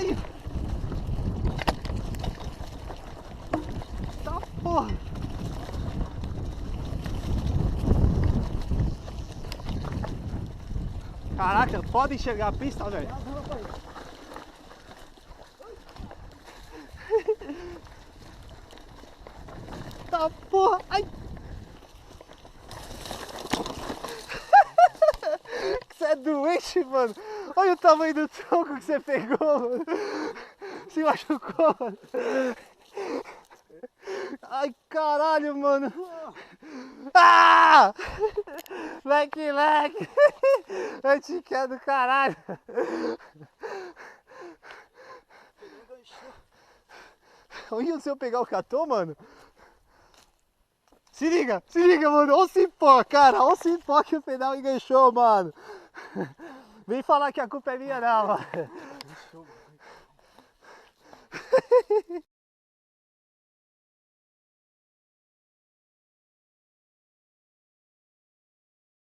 Ai! Tá porra! Caraca, pode enxergar a pista, velho? Tá porra! Ai! Você é doente, mano! Olha o tamanho do tronco que você pegou, mano! Se machucou, mano! Ai, caralho, mano! Ah! Leque, leque! Antiqué do caralho! Olha se eu pegar o catô, mano! Se liga, mano! Olha o cipó, cara! Olha o cipó que o pedal enganchou, mano! Vem falar que a culpa é minha, não, mano!